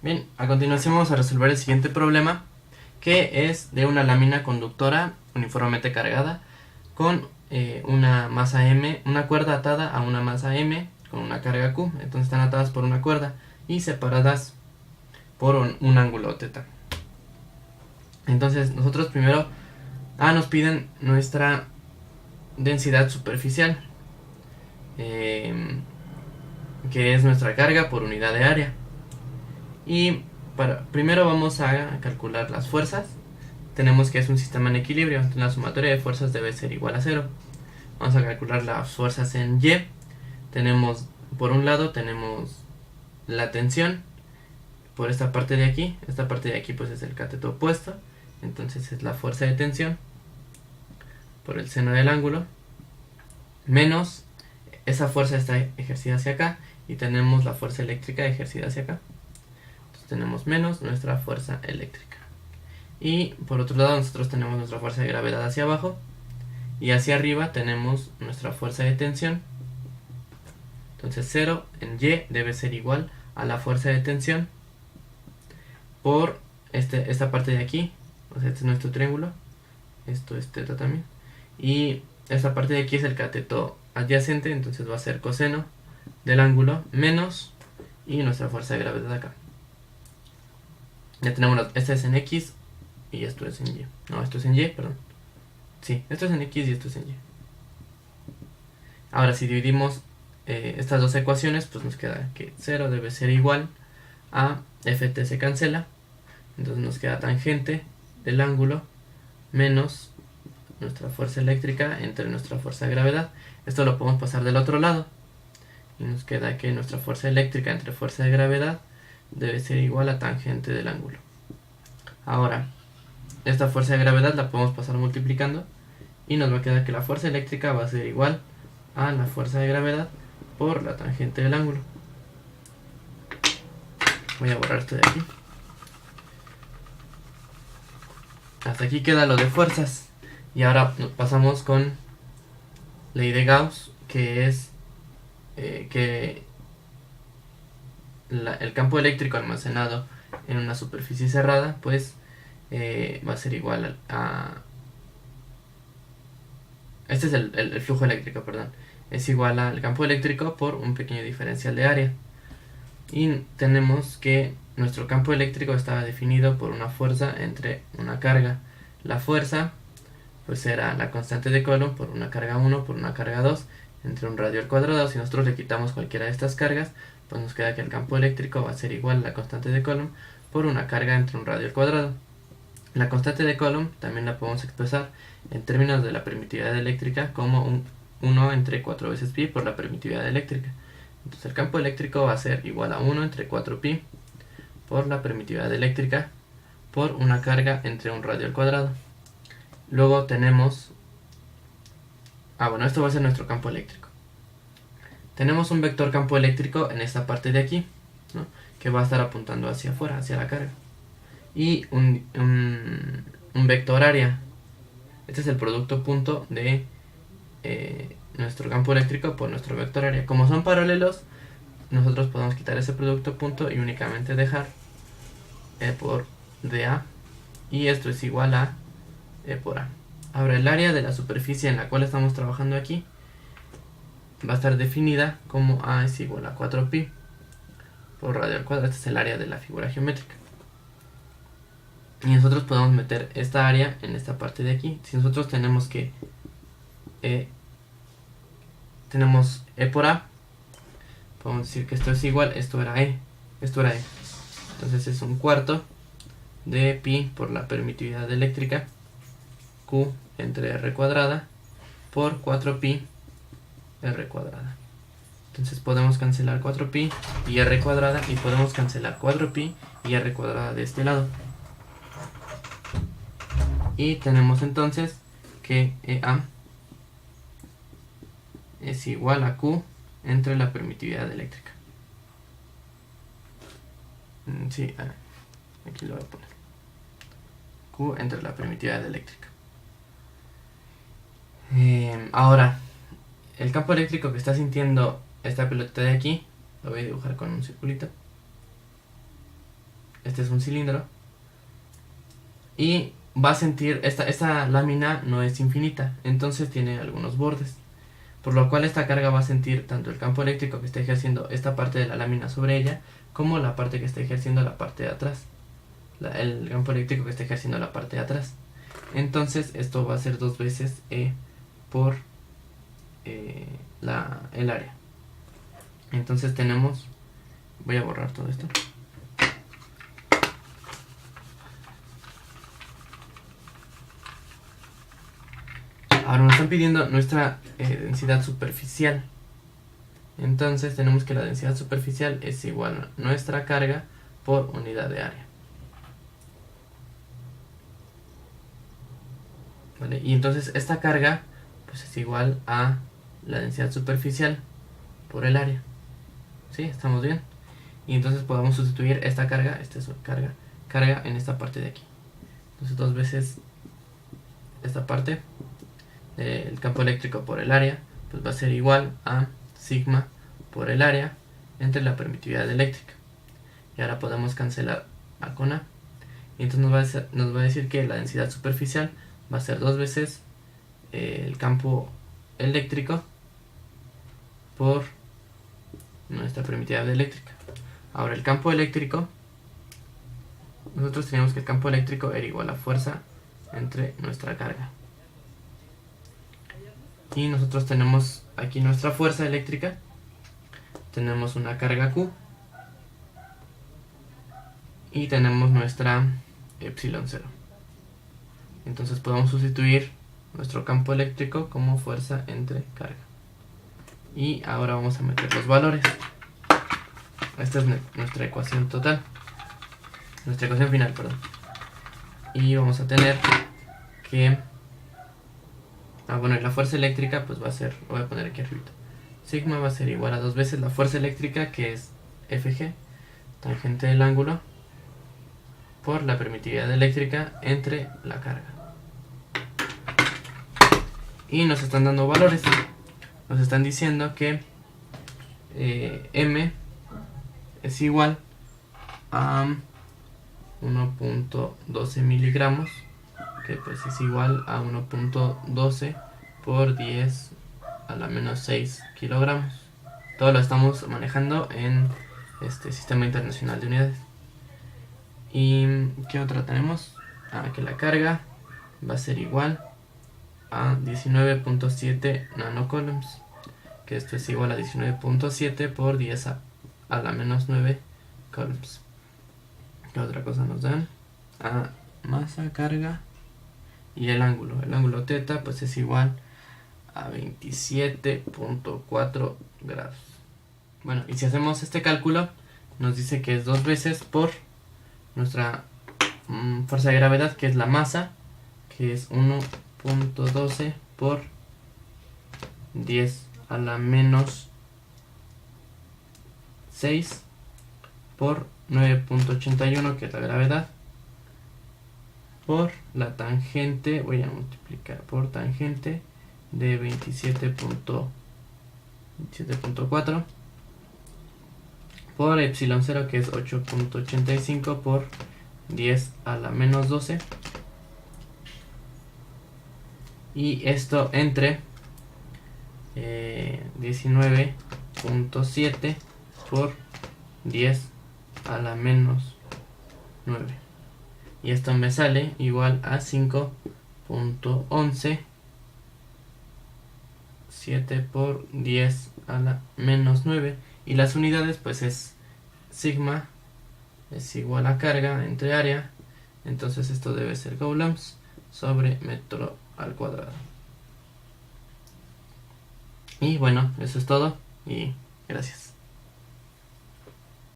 Bien, a continuación vamos a resolver el siguiente problema, que es de una lámina conductora uniformemente cargada con una masa M, una cuerda atada a una masa M con una carga Q. Entonces están atadas por una cuerda y separadas por un ángulo θ. Entonces nosotros primero nos piden nuestra densidad superficial, que es nuestra carga por unidad de área. Y primero vamos a calcular las fuerzas. Tenemos que es un sistema en equilibrio, entonces la sumatoria de fuerzas debe ser igual a 0. Vamos a calcular las fuerzas en Y. Tenemos, por un lado, tenemos la tensión por esta parte de aquí. Esta parte de aquí pues es el cateto opuesto, entonces es la fuerza de tensión por el seno del ángulo, menos esa fuerza está ejercida hacia acá, y tenemos la fuerza eléctrica ejercida hacia acá. Entonces tenemos menos nuestra fuerza eléctrica. Y por otro lado nosotros tenemos nuestra fuerza de gravedad hacia abajo, y hacia arriba tenemos nuestra fuerza de tensión. Entonces 0 en Y debe ser igual a la fuerza de tensión por esta parte de aquí. O sea, este es nuestro triángulo, esto es θ también, y esta parte de aquí es el cateto adyacente, entonces va a ser coseno del ángulo menos y nuestra fuerza de gravedad acá. Ya tenemos, este es en X y esto es en Y. No, esto es en Y, perdón. Sí, esto es en X y esto es en Y. Ahora si dividimos estas dos ecuaciones, pues nos queda que 0 debe ser igual a Ft se cancela, entonces nos queda tangente del ángulo menos nuestra fuerza eléctrica entre nuestra fuerza de gravedad. Esto lo podemos pasar del otro lado y nos queda que nuestra fuerza eléctrica entre fuerza de gravedad debe ser igual a tangente del ángulo. Ahora, esta fuerza de gravedad la podemos pasar multiplicando y nos va a quedar que la fuerza eléctrica va a ser igual a la fuerza de gravedad por la tangente del ángulo. Voy a borrar esto de aquí. Hasta aquí queda lo de fuerzas. Y ahora pasamos con ley de Gauss, que es que el campo eléctrico almacenado en una superficie cerrada pues va a ser igual a este es el flujo eléctrico, perdón, es igual al campo eléctrico por un pequeño diferencial de área. Y tenemos que nuestro campo eléctrico estaba definido por una fuerza entre una carga. La fuerza pues era la constante de Coulomb por una carga 1 por una carga 2 entre un radio al cuadrado. Si nosotros le quitamos cualquiera de estas cargas, pues nos queda que el campo eléctrico va a ser igual a la constante de Coulomb por una carga entre un radio al cuadrado. La constante de Coulomb también la podemos expresar en términos de la permitividad eléctrica como 1 entre 4 veces pi por la permitividad eléctrica. Entonces el campo eléctrico va a ser igual a 1 entre 4 pi por la permitividad eléctrica por una carga entre un radio al cuadrado. Luego tenemos, bueno, esto va a ser nuestro campo eléctrico. Tenemos un vector campo eléctrico en esta parte de aquí, ¿no?, que va a estar apuntando hacia afuera, hacia la carga. Y un vector área. Este es el producto punto de nuestro campo eléctrico por nuestro vector área. Como son paralelos, nosotros podemos quitar ese producto punto y únicamente dejar E por dA, y esto es igual a E por A. Ahora el área de la superficie en la cual estamos trabajando aquí va a estar definida como A es igual a 4pi por radio al cuadrado. Este es el área de la figura geométrica. Y nosotros podemos meter esta área en esta parte de aquí. Si nosotros tenemos que tenemos E por A, podemos decir que esto es igual, esto era E, esto era E. Entonces es un cuarto de pi por la permitividad eléctrica, Q entre R cuadrada, por 4pi R cuadrada. Entonces podemos cancelar 4pi y R cuadrada, y podemos cancelar 4pi y R cuadrada de este lado. Y tenemos entonces que EA es igual a Q entre la permitividad eléctrica. Sí, aquí lo voy a poner. Q entre la permitividad eléctrica. Ahora, el campo eléctrico que está sintiendo esta pelota de aquí, lo voy a dibujar con un circulito. este es un cilindro, y va a sentir, esta lámina no es infinita, entonces tiene algunos bordes, por lo cual esta carga va a sentir tanto el campo eléctrico que está ejerciendo esta parte de la lámina sobre ella, como la parte que está ejerciendo la parte de atrás, el campo eléctrico que está ejerciendo la parte de atrás. Entonces esto va a ser 2 veces E por el área. Entonces tenemos, voy a borrar todo esto. Ahora nos están pidiendo nuestra densidad superficial. Entonces tenemos que la densidad superficial es igual a nuestra carga por unidad de área. ¿Vale? Y entonces esta carga pues es igual a la densidad superficial por el área. ¿Sí? ¿Estamos bien? Y entonces podemos sustituir esta carga, esta es carga en esta parte de aquí. Entonces 2 veces esta parte del campo eléctrico por el área pues va a ser igual a sigma por el área entre la permitividad eléctrica. Y ahora podemos cancelar A con A. Y entonces nos va a decir que la densidad superficial va a ser 2 veces el campo eléctrico por nuestra permitividad eléctrica. Ahora el campo eléctrico, nosotros teníamos que el campo eléctrico era igual a fuerza entre nuestra carga. Y nosotros tenemos aquí nuestra fuerza eléctrica, tenemos una carga Q y tenemos nuestra epsilon 0. Entonces podemos sustituir nuestro campo eléctrico como fuerza entre carga. Y ahora vamos a meter los valores. Esta es nuestra ecuación total, nuestra ecuación final, perdón. Y vamos a tener que bueno, y la fuerza eléctrica pues va a ser, lo voy a poner aquí arriba. Sigma va a ser igual a 2 veces la fuerza eléctrica, que es Fg, tangente del ángulo, por la permitividad eléctrica entre la carga. Y nos están dando valores. Nos están diciendo que M es igual a 1.12 miligramos, que pues es igual a 1.12 por 10 a la menos 6 kilogramos. Todo lo estamos manejando en este sistema internacional de unidades. ¿Y qué otra tenemos? Que la carga va a ser igual a 19.7 nanocoulombs, que esto es igual a 19.7 por 10 a la menos 9 coulombs. ¿Qué otra cosa nos dan? Masa, carga y el ángulo θ pues es igual a 27.4 grados. Bueno, y si hacemos este cálculo nos dice que es 2 veces por nuestra fuerza de gravedad, que es la masa, que es 1.12 por 10 a la menos 6 por 9.81, que es la gravedad, por la tangente, voy a multiplicar por tangente de 27.4 por epsilon 0, que es 8.85 por 10 a la menos 12, y esto entre 19.7 por 10 a la menos 9, y esto me sale igual a 5.11, 7 por 10 a la menos 9, y las unidades pues es sigma es igual a carga entre área, entonces esto debe ser coulombs sobre metro al cuadrado. Y bueno, eso es todo y gracias.